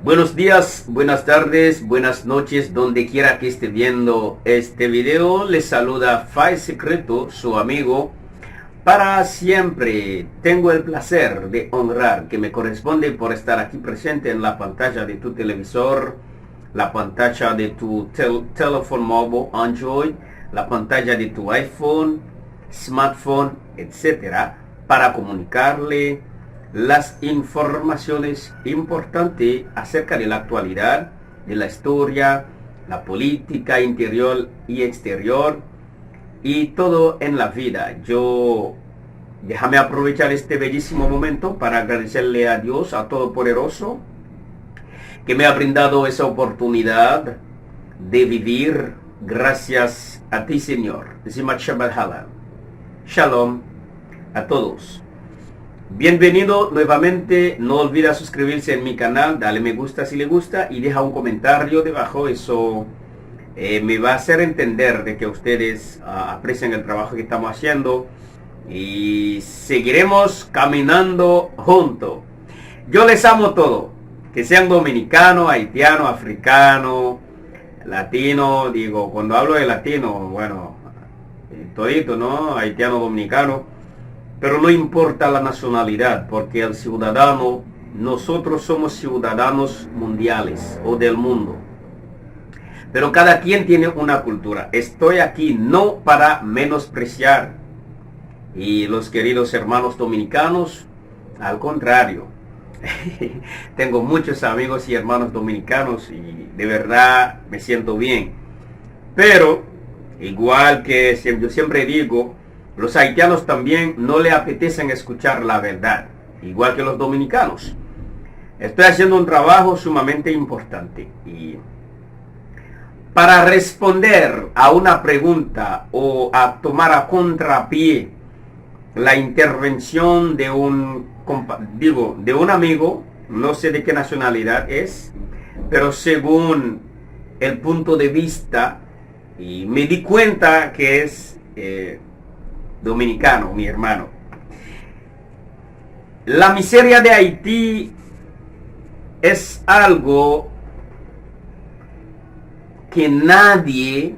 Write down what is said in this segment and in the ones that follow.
Buenos días, buenas tardes, buenas noches, donde quiera que esté viendo este video. Les saluda Fai Secreto, su amigo. Para siempre tengo el placer de honrar que me corresponde por estar aquí presente en la pantalla de tu televisor, la pantalla de tu teléfono móvil Android, la pantalla de tu iPhone, smartphone, etcétera, para comunicarle las informaciones importantes acerca de la actualidad, de la historia, la política interior y exterior y todo en la vida. Déjame aprovechar este bellísimo momento para agradecerle a Dios, a Todopoderoso, que me ha brindado esa oportunidad de vivir. Gracias a ti, Señor. Shalom a todos. Bienvenido nuevamente. No olvida suscribirse en mi canal, dale me gusta si le gusta y deja un comentario debajo. Eso me va a hacer entender de que ustedes aprecian el trabajo que estamos haciendo y seguiremos caminando juntos. Yo les amo todo, que sean dominicanos, haitianos, africanos, latino. Digo, cuando hablo de latino, bueno, todito, ¿no? Haitiano, dominicano. Pero no importa la nacionalidad, porque el ciudadano, nosotros somos ciudadanos mundiales o del mundo. Pero cada quien tiene una cultura. Estoy aquí no para menospreciar y los queridos hermanos dominicanos, al contrario. Tengo muchos amigos y hermanos dominicanos y de verdad me siento bien. Pero, igual que yo siempre digo, los haitianos también no le apetecen escuchar la verdad, igual que los dominicanos. Estoy haciendo un trabajo sumamente importante y para responder a una pregunta o a tomar a contrapié la intervención de un amigo, no sé de qué nacionalidad es, pero según el punto de vista, y me di cuenta que es dominicano, mi hermano. La miseria de Haití es algo que nadie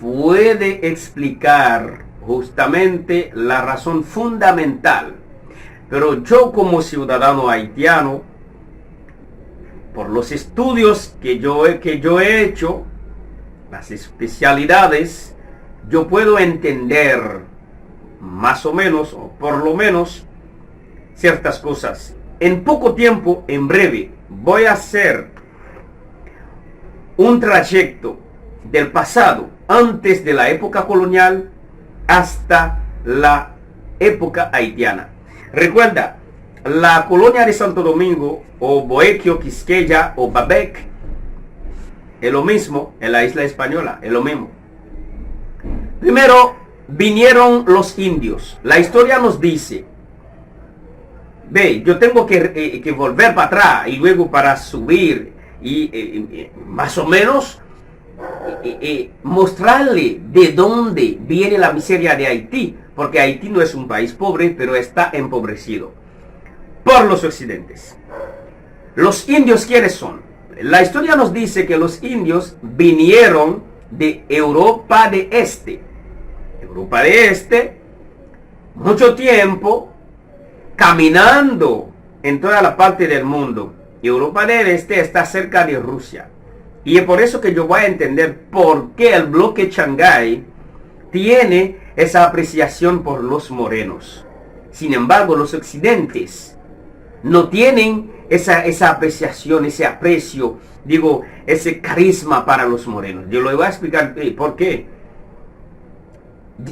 puede explicar, justamente la razón fundamental. Pero yo, como ciudadano haitiano, por los estudios que yo he hecho, las especialidades, yo puedo entender más o menos, o por lo menos, ciertas cosas. En poco tiempo, en breve, voy a hacer un trayecto del pasado, antes de la época colonial, hasta la época haitiana. Recuerda, la colonia de Santo Domingo, o Boequio, Quisqueya, o Babec, es lo mismo en la isla española, es lo mismo. Primero vinieron los indios. La historia nos dice, yo tengo que volver para atrás y luego para subir y más o menos mostrarle de dónde viene la miseria de Haití, porque Haití no es un país pobre, pero está empobrecido por los occidentes. Los indios, ¿quiénes son? La historia nos dice que los indios vinieron de Europa de Este. Europa de Este, mucho tiempo caminando en toda la parte del mundo. Europa del Este está cerca de Rusia. Y es por eso que yo voy a entender por qué el bloque Shanghái tiene esa apreciación por los morenos. Sin embargo, los occidentes no tienen esa apreciación, ese aprecio, ese carisma para los morenos. Yo lo voy a explicar por qué.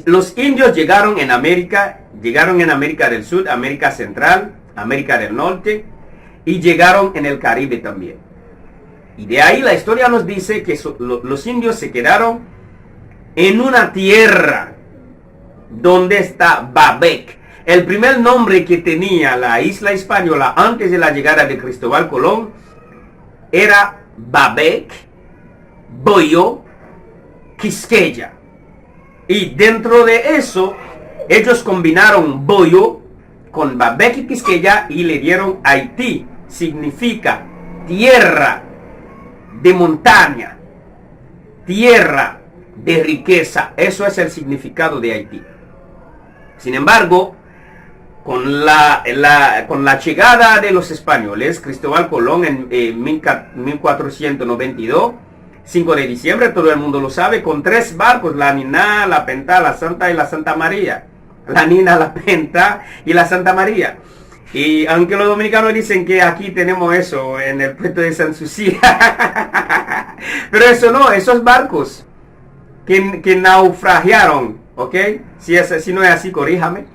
Los indios llegaron en América del Sur, América Central, América del Norte, y llegaron en el Caribe también. Y de ahí la historia nos dice que los indios se quedaron en una tierra donde está Babec. El primer nombre que tenía la isla española antes de la llegada de Cristóbal Colón era Babec, Boyo, Quisqueya. Y dentro de eso, ellos combinaron Boyo con Babec y Quisqueya y le dieron Haití. Significa tierra de montaña, tierra de riqueza. Eso es el significado de Haití. Sin embargo, con la llegada de los españoles, Cristóbal Colón en 1492, 5 de diciembre, todo el mundo lo sabe, con 3 barcos, la Nina, la Penta, la Santa y la Santa María. La Nina, la Penta y la Santa María. Y aunque los dominicanos dicen que aquí tenemos eso en el puerto de San Sucia, pero eso no, esos barcos que naufragiaron, ¿ok? Si no es así, corríjame.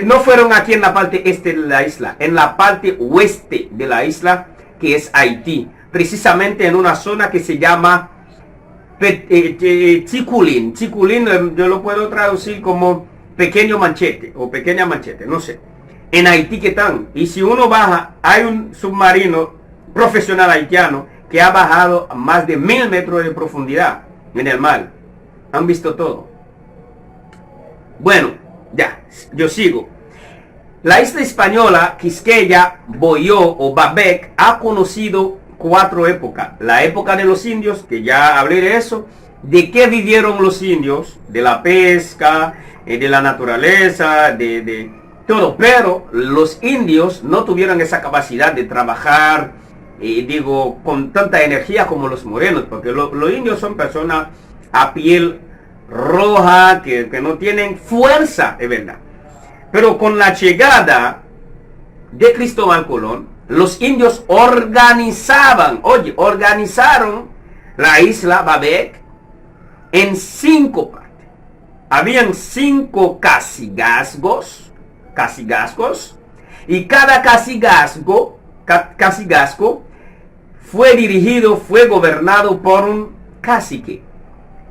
No fueron aquí en la parte este de la isla, en la parte oeste de la isla, que es Haití, precisamente en una zona que se llama Chiculín. Chiculín yo lo puedo traducir como pequeño manchete o pequeña manchete, no sé. En Haití que están, y si uno baja, hay un submarino profesional haitiano que ha bajado a más de 1000 metros de profundidad en el mar. Han visto todo. Bueno, ya, yo sigo. La isla española, Quisqueya, Boyó o Babec, ha conocido 4 épocas. La época de los indios, que ya hablé de eso. ¿De qué vivieron los indios? De la pesca, de la naturaleza, de todo. Pero los indios no tuvieron esa capacidad de trabajar, con tanta energía como los morenos. Porque los indios son personas a piel roja, que no tienen fuerza, es verdad. Pero con la llegada de Cristóbal Colón, los indios organizaron la isla Babec en 5 partes. Habían 5 cacicazgos, y cada cacicazgo fue gobernado por un cacique.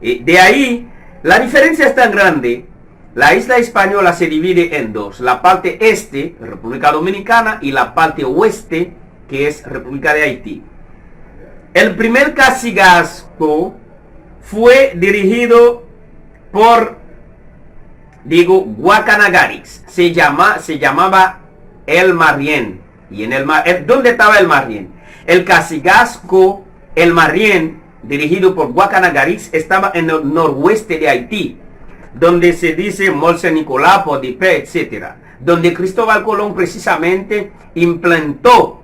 De ahí, la diferencia es tan grande. La isla española se divide en 2. La parte este, República Dominicana, y la parte oeste, que es República de Haití. El primer cacicazgo fue dirigido por, Guacanagarix. Se llamaba El Marién. Y en ¿dónde estaba El Marién? El cacicazgo El Marién, dirigido por Guacanagarix, estaba en el noroeste de Haití, donde se dice Molse Nicolás, Podipé, etc. Donde Cristóbal Colón precisamente implantó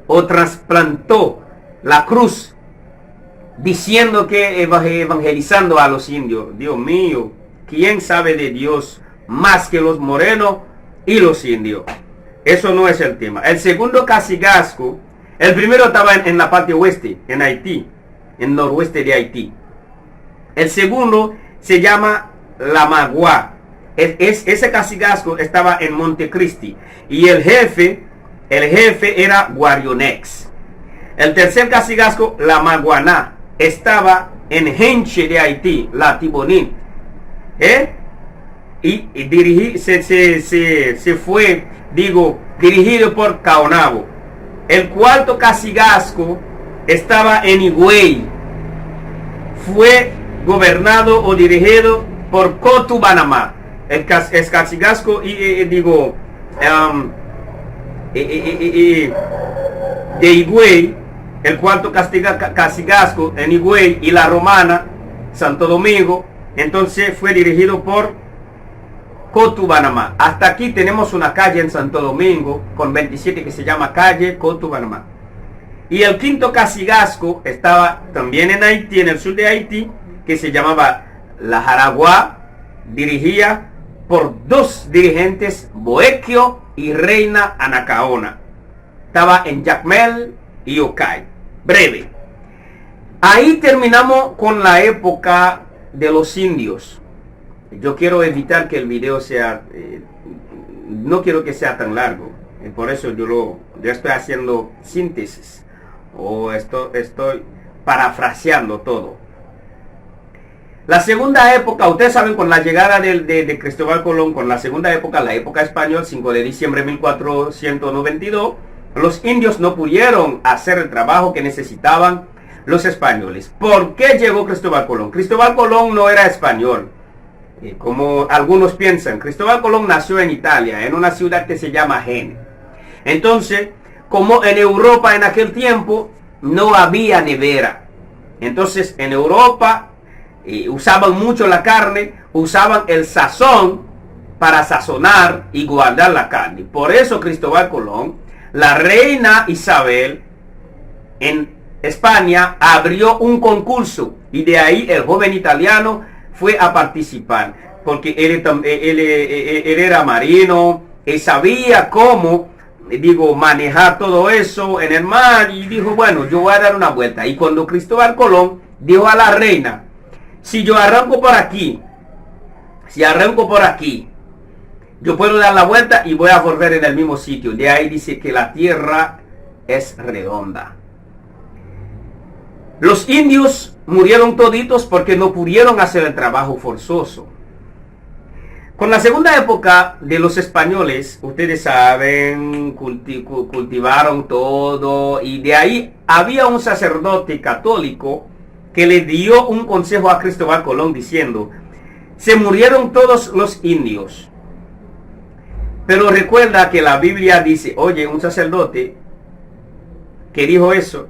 o trasplantó la cruz, diciendo que evangelizando a los indios. Dios mío, ¿quién sabe de Dios más que los morenos y los indios? Eso no es el tema. El segundo cacicazgo, el primero estaba en la parte oeste, en Haití, en noroeste de Haití. El segundo se llama La Magua. Ese cacicazgo estaba en Montecristi, y el jefe era Guarionex. El tercer cacicazgo, La Maguaná, estaba en Henche de Haití, la Tibonín. Y se fue, dirigido por Caonabo. El cuarto cacicazgo estaba en Higüey. Fue gobernado o dirigido por Cotubanamá. El cacicazgo de Higüey, el cuarto cacicazgo en Higüey y la Romana, Santo Domingo, entonces fue dirigido por Cotubanamá. Hasta aquí tenemos una calle en Santo Domingo con 27 que se llama calle Cotubanamá. Y el quinto cacicazgo estaba también en Haití, en el sur de Haití, que se llamaba La Jaraguá, dirigida por 2 dirigentes, Boequio y Reina Anacaona. Estaba en Jacmel y Ocay. Breve. Ahí terminamos con la época de los indios. Yo quiero evitar que el video sea, no quiero que sea tan largo. Por eso yo estoy haciendo síntesis, o estoy parafraseando todo. La segunda época, ustedes saben, con la llegada de Cristóbal Colón, con la segunda época, la época española, 5 de diciembre de 1492, los indios no pudieron hacer el trabajo que necesitaban los españoles. ¿Por qué llegó Cristóbal Colón? Cristóbal Colón no era español, como algunos piensan. Cristóbal Colón nació en Italia, en una ciudad que se llama Gene. Entonces, como en Europa en aquel tiempo no había nevera. Entonces en Europa usaban mucho la carne, usaban el sazón para sazonar y guardar la carne. Por eso Cristóbal Colón, la reina Isabel en España abrió un concurso y de ahí el joven italiano fue a participar, porque él era marino y sabía cómo, manejar todo eso en el mar, y dijo, bueno, yo voy a dar una vuelta. Y cuando Cristóbal Colón dijo a la reina, si yo arranco por aquí, yo puedo dar la vuelta y voy a volver en el mismo sitio. De ahí dice que la tierra es redonda. Los indios murieron toditos porque no pudieron hacer el trabajo forzoso. Con la segunda época de los españoles, ustedes saben, cultivaron todo, y de ahí había un sacerdote católico que le dio un consejo a Cristóbal Colón diciendo, se murieron todos los indios. Pero recuerda que la Biblia dice, oye, un sacerdote que dijo eso,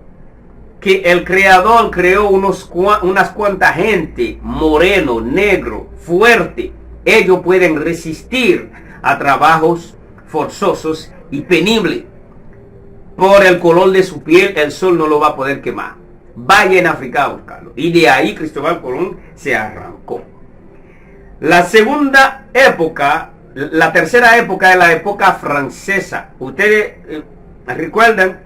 que el Creador creó unas cuantas gente, moreno, negro, fuerte. Ellos pueden resistir a trabajos forzosos y penibles. Por el color de su piel, el sol no lo va a poder quemar. Vaya en África a buscarlo. Y de ahí Cristóbal Colón se arrancó. La segunda época, la tercera época es la época francesa. Ustedes recuerdan,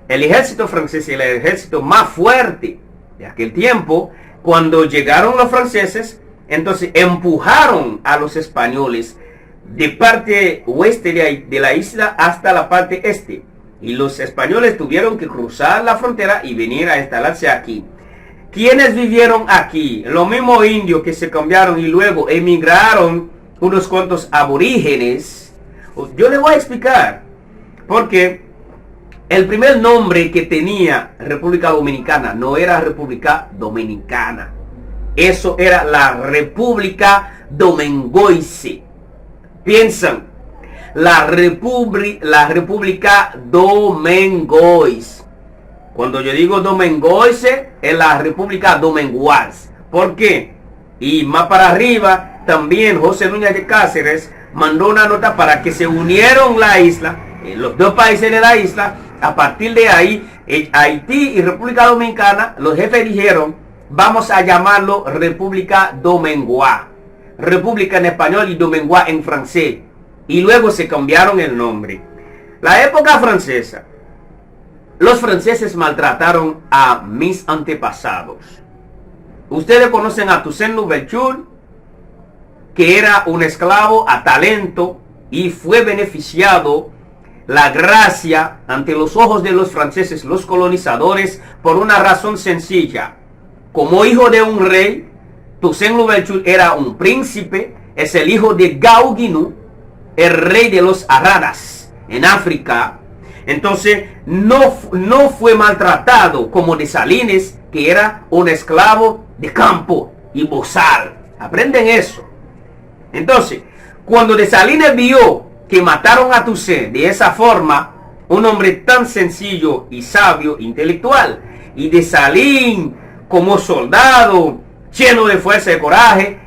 el ejército francés, el ejército más fuerte de aquel tiempo, cuando llegaron los franceses, entonces empujaron a los españoles de parte oeste de la isla hasta la parte este. Y los españoles tuvieron que cruzar la frontera y venir a instalarse aquí. ¿Quiénes vivieron aquí? Los mismos indios que se cambiaron y luego emigraron unos cuantos aborígenes. Yo les voy a explicar. Porque el primer nombre que tenía República Dominicana no era República Dominicana. Eso era la República Domengoise. Piensan, la República Domengois. Cuando yo digo Domengoise, es la República Domenguas. ¿Por qué? Y más para arriba, también José Núñez de Cáceres mandó una nota para que se unieron la isla, los dos países de la isla. A partir de ahí, Haití y República Dominicana, los jefes dijeron, vamos a llamarlo República Domenguá. República en español y Domenguá en francés. Y luego se cambiaron el nombre. La época francesa. Los franceses maltrataron a mis antepasados. Ustedes conocen a Toussaint Louverture, que era un esclavo a talento y fue beneficiado la gracia ante los ojos de los franceses, los colonizadores, por una razón sencilla. Como hijo de un rey, Toussaint Louverture era un príncipe, es el hijo de Gauguinou, el rey de los Araras en África. Entonces no fue maltratado como Dessalines, que era un esclavo de campo y bozal. Aprenden eso. Entonces, cuando Dessalines vio que mataron a Toussaint de esa forma, un hombre tan sencillo y sabio, intelectual, y Dessalines como soldado, lleno de fuerza y coraje,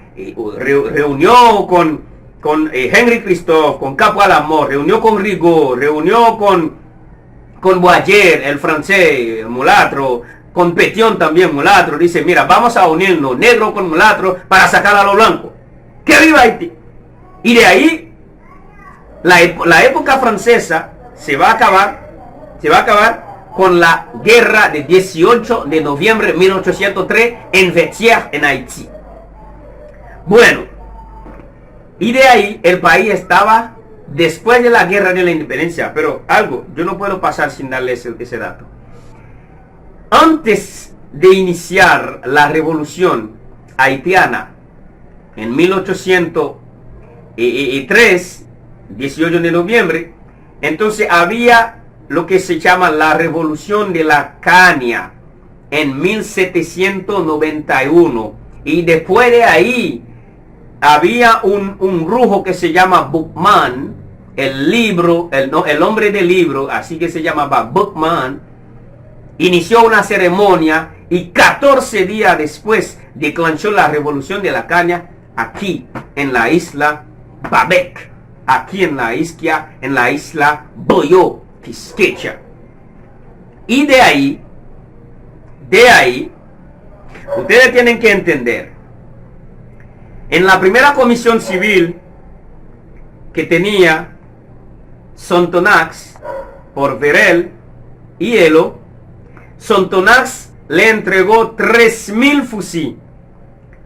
reunió con Henry Christophe, con Capo Alamor, reunió con Rigaud, reunió con Boyer, el francés, mulatro, con Petion también, mulatro. Dice, mira, vamos a unirnos, negro con mulatro, para sacar a los blancos. ¡Que viva Haití! Y de ahí, la época francesa se va a acabar con la guerra de 18 de noviembre de 1803 en Vertières, en Haití. Bueno, y de ahí el país estaba después de la guerra de la independencia. Pero algo, yo no puedo pasar sin darles ese dato. Antes de iniciar la revolución haitiana en 1803, 18 de noviembre, entonces había lo que se llama la revolución de la caña en 1791, y después de ahí había un brujo que se llama Boukman, el libro, el hombre del libro, así que se llamaba Bookman, inició una ceremonia y 14 días después declanchó la revolución de la caña aquí en la isla Babek, aquí en la isla Boyo, Quisqueya. Y de ahí, ustedes tienen que entender, en la primera comisión civil que tenía Sontonax por Verel y Elo, Sontonax le entregó 3.000 fusiles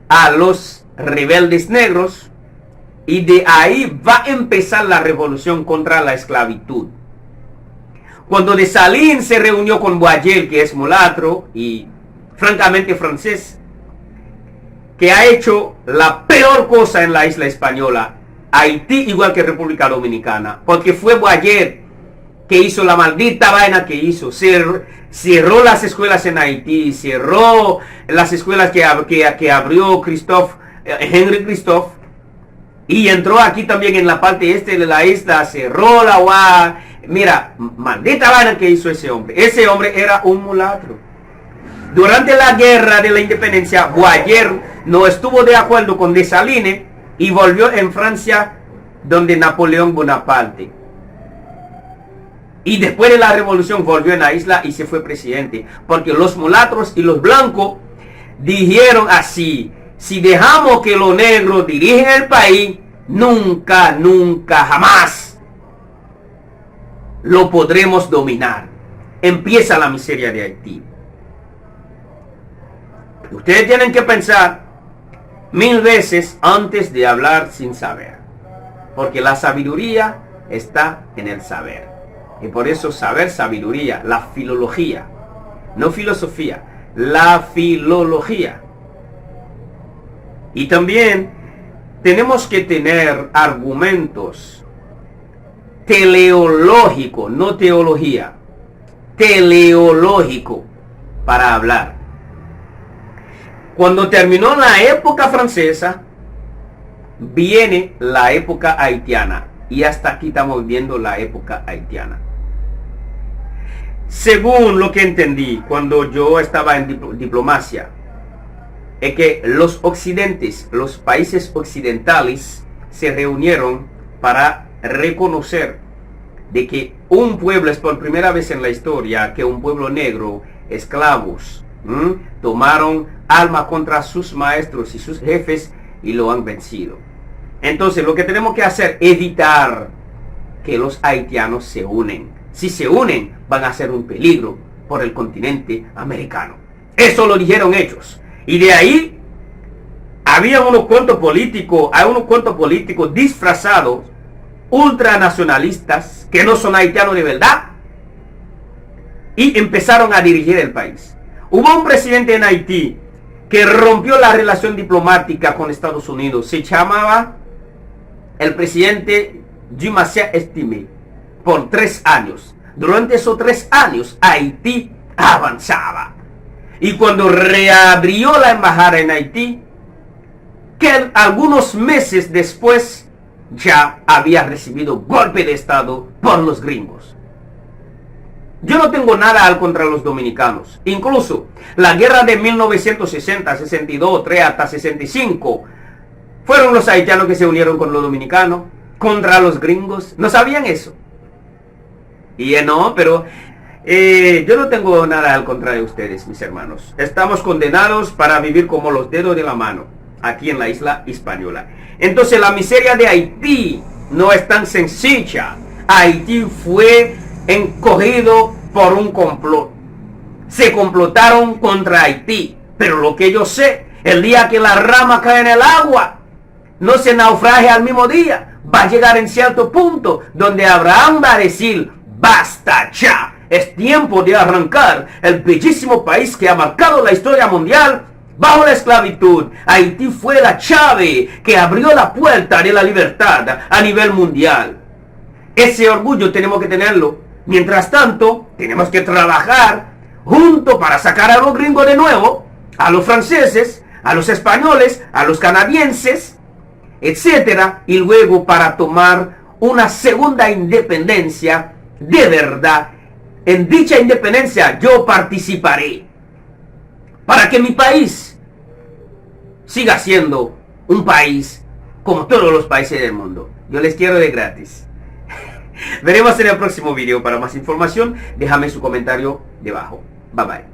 a los rebeldes negros y de ahí va a empezar la revolución contra la esclavitud. Cuando Dessalines se reunió con Boyer, que es mulatro y francamente francés, que ha hecho la peor cosa en la isla española, Haití igual que República Dominicana, porque fue Boyer que hizo la maldita vaina que hizo, cerró las escuelas en Haití, cerró las escuelas que abrió Henry Christophe, y entró aquí también en la parte este de la isla, cerró la UA. Mira, maldita vaina que hizo ese hombre. Ese hombre era un mulatro. Durante la guerra de la independencia, Boyer no estuvo de acuerdo con Dessalines y volvió en Francia, donde Napoleón Bonaparte. Y después de la revolución volvió en la isla y se fue presidente. Porque los mulatros y los blancos dijeron así: si dejamos que los negros dirigen el país, nunca, jamás lo podremos dominar. Empieza la miseria de Haití. Ustedes tienen que pensar 1000 veces antes de hablar sin saber. Porque la sabiduría está en el saber. Y por eso saber, sabiduría, la filología, no filosofía, la filología. Y también tenemos que tener argumentos teleológicos, no teología, teleológico para hablar. Cuando terminó la época francesa, viene la época haitiana. Y hasta aquí estamos viendo la época haitiana. Según lo que entendí cuando yo estaba en diplomacia, es que los occidentes, los países occidentales, se reunieron para reconocer de que un pueblo, es por primera vez en la historia que un pueblo negro, esclavos, tomaron armas contra sus maestros y sus jefes y lo han vencido. Entonces lo que tenemos que hacer es evitar que los haitianos se unen. Si se unen, van a ser un peligro por el continente americano. Eso lo dijeron ellos. Y de ahí había unos cuantos políticos, disfrazados, ultranacionalistas, que no son haitianos de verdad, y empezaron a dirigir el país. Hubo un presidente en Haití que rompió la relación diplomática con Estados Unidos. Se llamaba el presidente Dumassier Estimé, por 3 años. Durante esos 3 años, Haití avanzaba. Y cuando reabrió la embajada en Haití, que algunos meses después ya había recibido golpe de estado por los gringos. Yo no tengo nada contra los dominicanos. Incluso la guerra de 1960, 62, 3 hasta 65, fueron los haitianos que se unieron con los dominicanos contra los gringos. ¿No sabían eso? Y no, pero yo no tengo nada al contra de ustedes, mis hermanos. Estamos condenados para vivir como los dedos de la mano aquí en la isla española. Entonces la miseria de Haití no es tan sencilla. Haití fue encogido por un complot. Se complotaron contra Haití. Pero lo que yo sé, el día que la rama cae en el agua, no se naufrague al mismo día. Va a llegar en cierto punto donde Abraham va a decir: basta ya, es tiempo de arrancar el bellísimo país que ha marcado la historia mundial bajo la esclavitud. Haití fue la llave que abrió la puerta de la libertad a nivel mundial. Ese orgullo tenemos que tenerlo. Mientras tanto, tenemos que trabajar juntos para sacar a los gringos de nuevo, a los franceses, a los españoles, a los canadienses, etcétera, y luego para tomar una segunda independencia de verdad. En dicha independencia yo participaré para que mi país siga siendo un país como todos los países del mundo. Yo les quiero de gratis. Veremos en el próximo video. Para más información, déjame su comentario debajo. Bye bye.